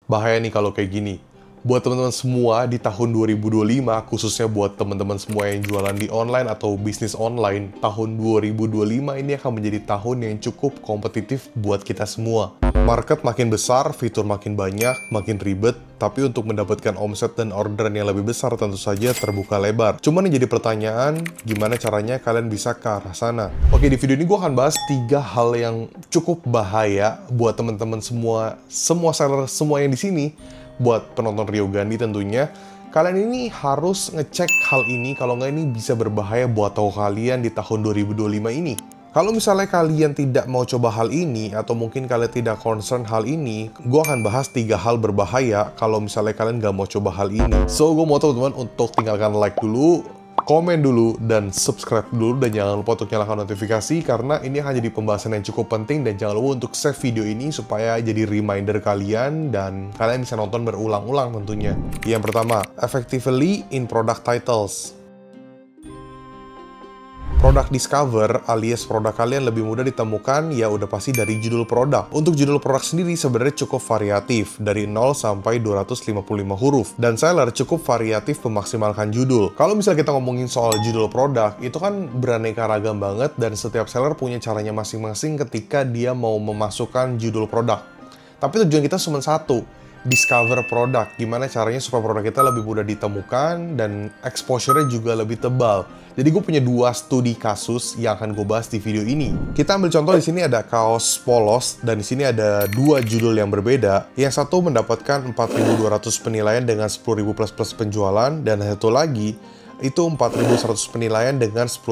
Bahaya nih kalau kayak gini. Buat teman-teman semua di tahun 2025, khususnya buat teman-teman semua yang jualan di online atau bisnis online, tahun 2025 ini akan menjadi tahun yang cukup kompetitif buat kita semua. Market makin besar, fitur makin banyak, makin ribet, tapi untuk mendapatkan omset dan orderan yang lebih besar tentu saja terbuka lebar. Cuman yang jadi pertanyaan, gimana caranya kalian bisa ke arah sana? Oke, di video ini gue akan bahas 3 hal yang cukup bahaya buat teman-teman semua seller semua yang di sini. Buat penonton Rio Gandhi tentunya, kalian ini harus ngecek hal ini, kalau nggak ini bisa berbahaya buat toko kalian di tahun 2025 ini. Kalau misalnya kalian tidak mau coba hal ini, atau mungkin kalian tidak concern hal ini, gue akan bahas 3 hal berbahaya kalau misalnya kalian nggak mau coba hal ini. So, gue mau teman-teman untuk tinggalkan like dulu, komen dulu, dan subscribe dulu, dan jangan lupa untuk nyalakan notifikasi karena ini akan jadi pembahasan yang cukup penting, dan jangan lupa untuk save video ini supaya jadi reminder kalian dan kalian bisa nonton berulang-ulang tentunya. Yang pertama, effectively in product titles. Produk discover alias produk kalian lebih mudah ditemukan ya udah pasti dari judul produk. Untuk judul produk sendiri sebenarnya cukup variatif, dari 0 sampai 255 huruf. Dan seller cukup variatif memaksimalkan judul. Kalau misalnya kita ngomongin soal judul produk, itu kan beraneka ragam banget dan setiap seller punya caranya masing-masing ketika dia mau memasukkan judul produk. Tapi tujuan kita cuma satu, discover produk. Gimana caranya supaya produk kita lebih mudah ditemukan dan exposure-nya juga lebih tebal. Jadi gue punya 2 studi kasus yang akan gue bahas di video ini. Kita ambil contoh, di sini ada kaos polos dan di sini ada 2 judul yang berbeda. Yang satu mendapatkan 4.200 penilaian dengan 10.000 plus penjualan, dan satu lagi itu 4.100 penilaian dengan 10.000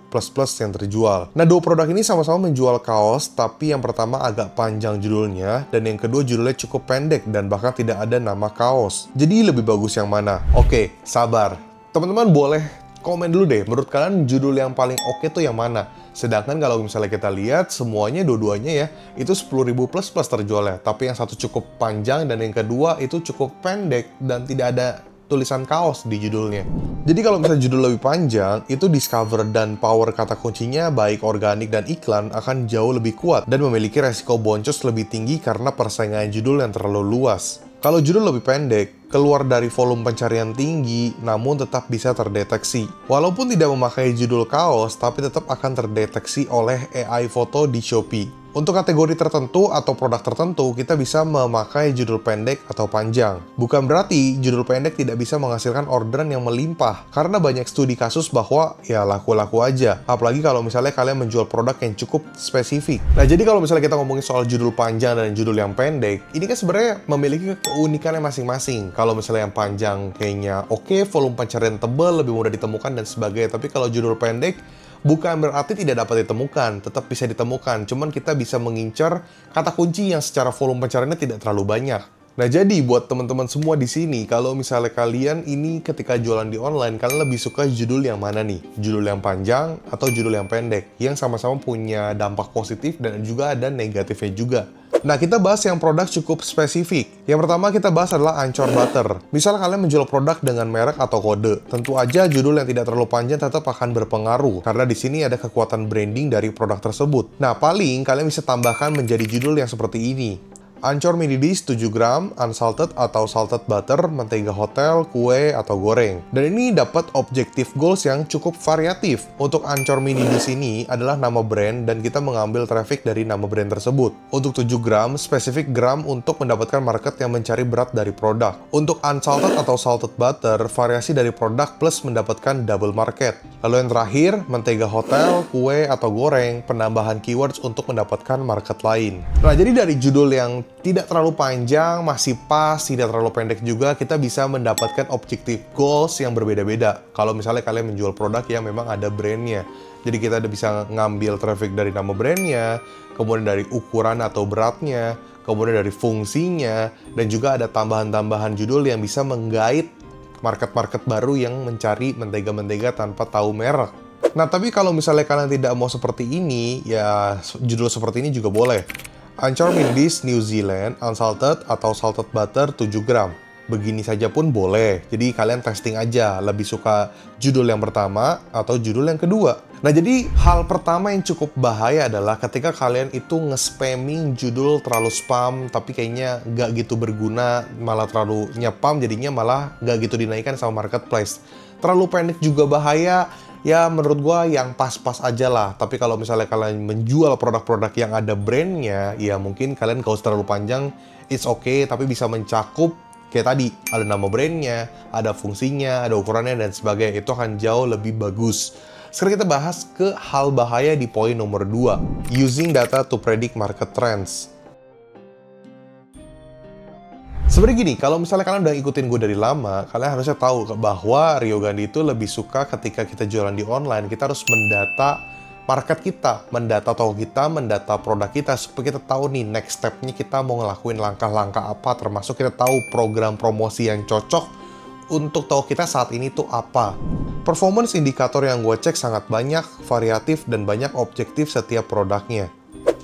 plus yang terjual. Nah, 2 produk ini sama-sama menjual kaos, tapi yang pertama agak panjang judulnya, dan yang kedua judulnya cukup pendek dan bahkan tidak ada nama kaos. Jadi lebih bagus yang mana? Oke, sabar. Teman-teman boleh komen dulu deh, menurut kalian judul yang paling oke tuh yang mana? Sedangkan kalau misalnya kita lihat semuanya, dua-duanya ya, itu 10.000 plus terjualnya. Tapi yang satu cukup panjang dan yang kedua itu cukup pendek dan tidak ada tulisan kaos di judulnya. Jadi kalau misalnya judul lebih panjang, itu discover dan power kata kuncinya baik organik dan iklan akan jauh lebih kuat dan memiliki resiko boncos lebih tinggi karena persaingan judul yang terlalu luas. Kalau judul lebih pendek, keluar dari volume pencarian tinggi, namun tetap bisa terdeteksi. Walaupun tidak memakai judul kaos, tapi tetap akan terdeteksi oleh AI foto di Shopee. Untuk kategori tertentu atau produk tertentu, kita bisa memakai judul pendek atau panjang. Bukan berarti judul pendek tidak bisa menghasilkan orderan yang melimpah, karena banyak studi kasus bahwa ya laku-laku aja. Apalagi kalau misalnya kalian menjual produk yang cukup spesifik. Nah, jadi kalau misalnya kita ngomongin soal judul panjang dan judul yang pendek, ini kan sebenarnya memiliki keunikannya masing-masing. Kalau misalnya yang panjang kayaknya oke, volume pencarian tebal, lebih mudah ditemukan dan sebagainya. Tapi kalau judul pendek, bukan berarti tidak dapat ditemukan, tetap bisa ditemukan. Cuman kita bisa mengincar kata kunci yang secara volume pencariannya tidak terlalu banyak. Nah, jadi buat teman-teman semua di sini, kalau misalnya kalian ini ketika jualan di online, kalian lebih suka judul yang mana nih? Judul yang panjang atau judul yang pendek? Yang sama-sama punya dampak positif dan juga ada negatifnya juga. Nah, kita bahas yang produk cukup spesifik. Yang pertama kita bahas adalah Anchor Butter. Misal kalian menjual produk dengan merek atau kode, tentu aja judul yang tidak terlalu panjang tetap akan berpengaruh, karena di sini ada kekuatan branding dari produk tersebut. Nah, paling kalian bisa tambahkan menjadi judul yang seperti ini. Anchor mini dish 7 gram, unsalted atau salted butter, mentega hotel, kue, atau goreng. Dan ini dapat objective goals yang cukup variatif. Untuk Anchor mini dish ini adalah nama brand dan kita mengambil traffic dari nama brand tersebut. Untuk 7 gram, spesifik gram untuk mendapatkan market yang mencari berat dari produk. Untuk unsalted atau salted butter, variasi dari produk plus mendapatkan double market. Lalu yang terakhir, mentega hotel, kue, atau goreng, penambahan keywords untuk mendapatkan market lain. Nah, jadi dari judul yang tidak terlalu panjang, masih pas, tidak terlalu pendek juga, kita bisa mendapatkan objective goals yang berbeda-beda. Kalau misalnya kalian menjual produk yang memang ada brandnya. Jadi kita bisa ngambil traffic dari nama brandnya, kemudian dari ukuran atau beratnya, kemudian dari fungsinya, dan juga ada tambahan-tambahan judul yang bisa menggait market-market baru yang mencari mentega-mentega tanpa tahu merek. Nah, tapi kalau misalnya kalian tidak mau seperti ini, ya judul seperti ini juga boleh. Anchor mini dish New Zealand, unsalted atau salted butter 7 gram. begini saja pun boleh. Jadi kalian testing aja, lebih suka judul yang pertama atau judul yang kedua. Nah, jadi hal pertama yang cukup bahaya adalah ketika kalian itu nge-spamming judul terlalu spam, tapi kayaknya nggak gitu berguna, malah terlalu nyepam, jadinya malah nggak gitu dinaikkan sama marketplace. Terlalu panik juga bahaya. Ya menurut gua yang pas-pas aja lah. Tapi kalau misalnya kalian menjual produk-produk yang ada brandnya, ya mungkin kalian gak usah terlalu panjang, it's okay, tapi bisa mencakup kayak tadi, ada nama brandnya, ada fungsinya, ada ukurannya, dan sebagainya. Itu akan jauh lebih bagus. Sekarang kita bahas ke hal bahaya di poin nomor 2, using data to predict market trends. Sebenarnya gini, kalau misalnya kalian udah ikutin gue dari lama, kalian harusnya tahu bahwa Rio Gandhi itu lebih suka ketika kita jualan di online, kita harus mendata market kita, mendata toko kita, mendata produk kita, supaya kita tahu nih next step-nya kita mau ngelakuin langkah-langkah apa, termasuk kita tahu program promosi yang cocok untuk toko kita saat ini tuh apa. Performance indikator yang gue cek sangat banyak, variatif, dan banyak objektif setiap produknya.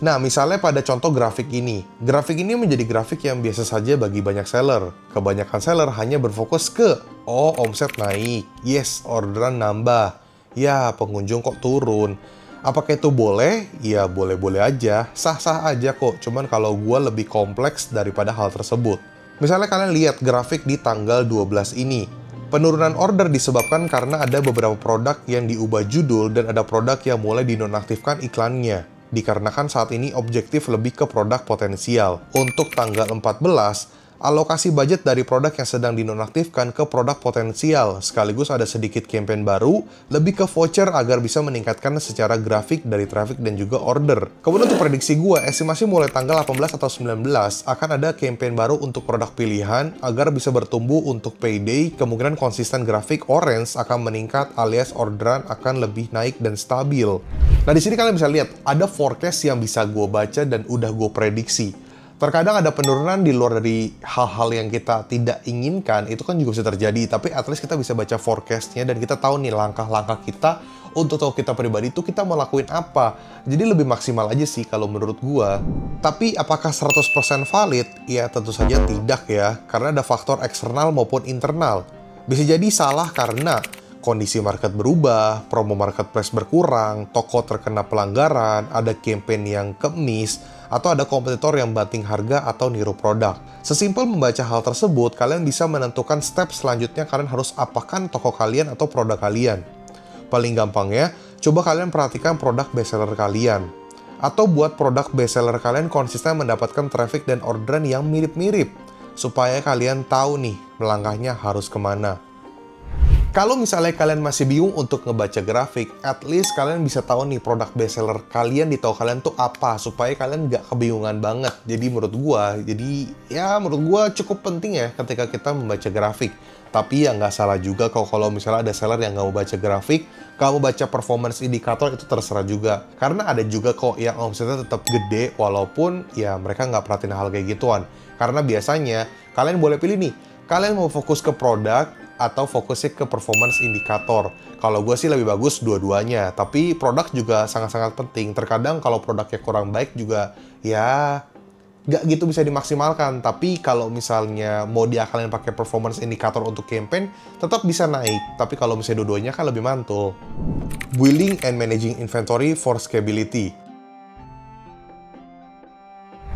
Nah, misalnya pada contoh grafik ini. Grafik ini menjadi grafik yang biasa saja bagi banyak seller. Kebanyakan seller hanya berfokus ke, oh, omset naik, yes, orderan nambah, ya, pengunjung kok turun. Apakah itu boleh? Ya, boleh-boleh aja, sah-sah aja kok. Cuman kalau gue lebih kompleks daripada hal tersebut. Misalnya kalian lihat grafik di tanggal 12 ini. Penurunan order disebabkan karena ada beberapa produk yang diubah judul dan ada produk yang mulai dinonaktifkan iklannya. Dikarenakan saat ini objektif lebih ke produk potensial. Untuk tanggal 14, alokasi budget dari produk yang sedang dinonaktifkan ke produk potensial, sekaligus ada sedikit campaign baru, lebih ke voucher agar bisa meningkatkan secara grafik dari traffic dan juga order. Kemudian untuk prediksi gue, estimasi mulai tanggal 18 atau 19 akan ada campaign baru untuk produk pilihan agar bisa bertumbuh untuk payday, kemungkinan konsisten grafik orange akan meningkat alias orderan akan lebih naik dan stabil. Nah, di sini kalian bisa lihat ada forecast yang bisa gue baca dan udah gue prediksi. Terkadang ada penurunan di luar dari hal-hal yang kita tidak inginkan, itu kan juga bisa terjadi. Tapi at least kita bisa baca forecast-nya dan kita tahu nih langkah-langkah kita untuk tahu kita pribadi itu kita mau lakuin apa. Jadi lebih maksimal aja sih kalau menurut gua. Tapi apakah 100% valid? Ya tentu saja tidak ya, karena ada faktor eksternal maupun internal. Bisa jadi salah karena kondisi market berubah, promo marketplace berkurang, toko terkena pelanggaran, ada campaign yang kemis, atau ada kompetitor yang banting harga atau niru produk. Sesimpel membaca hal tersebut, kalian bisa menentukan step selanjutnya kalian harus apakan toko kalian atau produk kalian. Paling gampangnya, coba kalian perhatikan produk bestseller kalian. Atau buat produk bestseller kalian konsisten mendapatkan traffic dan orderan yang mirip-mirip, supaya kalian tahu nih, melangkahnya harus kemana. Kalau misalnya kalian masih bingung untuk ngebaca grafik, at least kalian bisa tahu nih produk bestseller kalian di toko kalian tuh apa, supaya kalian nggak kebingungan banget. Jadi menurut gua cukup penting ya ketika kita membaca grafik. Tapi ya nggak salah juga kalau misalnya ada seller yang nggak mau baca grafik, kamu baca performance indikator itu terserah juga. Karena ada juga kok yang omsetnya tetap gede walaupun ya mereka nggak perhatiin hal kayak gituan. Karena biasanya kalian boleh pilih nih, kalian mau fokus ke produk atau fokusnya ke performance indikator. Kalau gue sih lebih bagus dua-duanya, tapi produk juga sangat-sangat penting. Terkadang kalau produknya kurang baik juga ya nggak gitu bisa dimaksimalkan. Tapi kalau misalnya mau diakalin pakai performance indikator untuk campaign, tetap bisa naik. Tapi kalau misalnya dua-duanya kan lebih mantul. Building and managing inventory for scalability.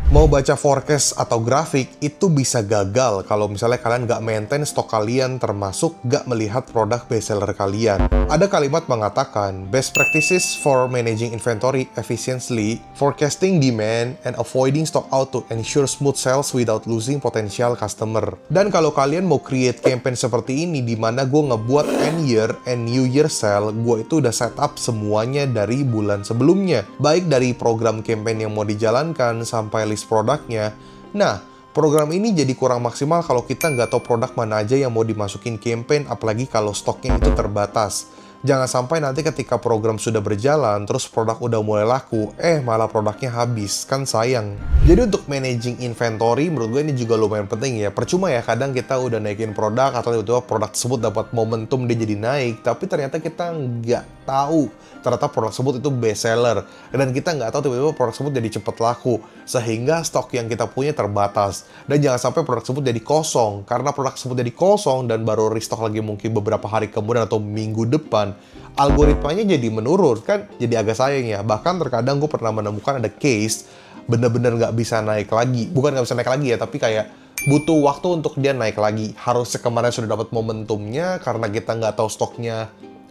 Mau baca forecast atau grafik itu bisa gagal kalau misalnya kalian nggak maintain stok kalian, termasuk nggak melihat produk bestseller kalian. Ada kalimat mengatakan, best practices for managing inventory efficiently, forecasting demand, and avoiding stock out to ensure smooth sales without losing potential customer. Dan kalau kalian mau create campaign seperti ini, di mana gue ngebuat end year and new year sale, gue itu udah setup semuanya dari bulan sebelumnya. Baik dari program campaign yang mau dijalankan sampai list produknya. Nah, program ini jadi kurang maksimal kalau kita nggak tahu produk mana aja yang mau dimasukin campaign, apalagi kalau stoknya itu terbatas. Jangan sampai nanti ketika program sudah berjalan, terus produk udah mulai laku, malah produknya habis, kan sayang. Jadi untuk managing inventory, menurut gue ini juga lumayan penting ya. Percuma ya, kadang kita udah naikin produk, atau tiba-tiba produk tersebut dapat momentum dia jadi naik, tapi ternyata kita nggak tahu ternyata produk tersebut itu best seller. Dan kita nggak tahu tiba-tiba produk tersebut jadi cepat laku, sehingga stok yang kita punya terbatas. Dan jangan sampai produk tersebut jadi kosong, karena produk tersebut jadi kosong dan baru restock lagi mungkin beberapa hari kemudian atau minggu depan, algoritmanya jadi menurun, kan jadi agak sayang ya. Bahkan terkadang gue pernah menemukan ada case bener-bener nggak bisa naik lagi. Bukan nggak bisa naik lagi ya, tapi kayak butuh waktu untuk dia naik lagi. Harusnya kemarin sudah dapat momentumnya, karena kita nggak tahu stoknya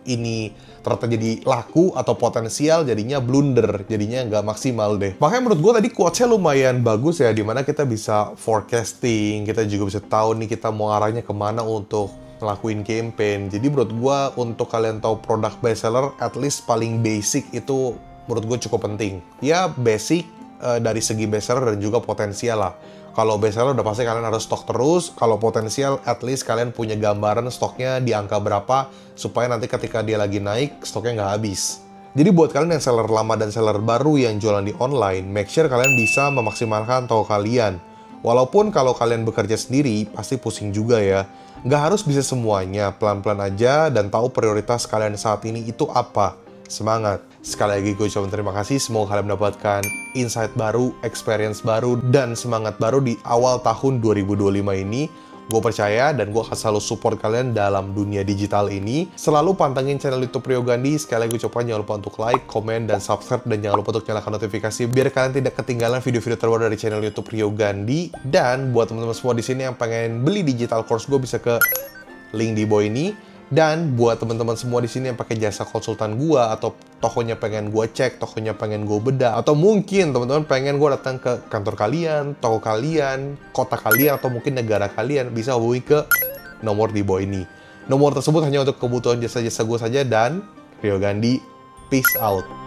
ini ternyata jadi laku atau potensial, jadinya blunder, jadinya nggak maksimal deh. Makanya menurut gue tadi quotes-nya lumayan bagus ya, dimana kita bisa forecasting, kita juga bisa tahu nih kita mau arahnya kemana untuk ngelakuin campaign. Jadi menurut gue untuk kalian tahu produk bestseller, at least paling basic itu menurut gue cukup penting. Ya basic dari segi bestseller dan juga potensial lah. Kalau bestseller udah pasti kalian harus stok terus. Kalau potensial, at least kalian punya gambaran stoknya di angka berapa, supaya nanti ketika dia lagi naik, stoknya nggak habis. Jadi buat kalian yang seller lama dan seller baru yang jualan di online, make sure kalian bisa memaksimalkan toko kalian. Walaupun kalau kalian bekerja sendiri, pasti pusing juga ya. Nggak harus bisa semuanya, pelan-pelan aja dan tahu prioritas kalian saat ini itu apa. Semangat! Sekali lagi gue ucapin terima kasih, semoga kalian mendapatkan insight baru, experience baru, dan semangat baru di awal tahun 2025 ini. Gue percaya dan gue akan selalu support kalian dalam dunia digital ini. Selalu pantengin channel YouTube Rio Gandhi. Sekali lagi ucapkan jangan lupa untuk like, komen, dan subscribe. Dan jangan lupa untuk nyalakan notifikasi biar kalian tidak ketinggalan video-video terbaru dari channel YouTube Rio Gandhi. Dan buat teman-teman semua di sini yang pengen beli digital course gue, bisa ke link di bawah ini. Dan buat teman-teman semua di sini yang pakai jasa konsultan gua, atau tokonya pengen gua cek, tokonya pengen gua bedah, atau mungkin teman-teman pengen gua datang ke kantor kalian, toko kalian, kota kalian, atau mungkin negara kalian, bisa hubungi ke nomor di bawah ini. Nomor tersebut hanya untuk kebutuhan jasa-jasa gua saja, dan Rio Gandhi, peace out.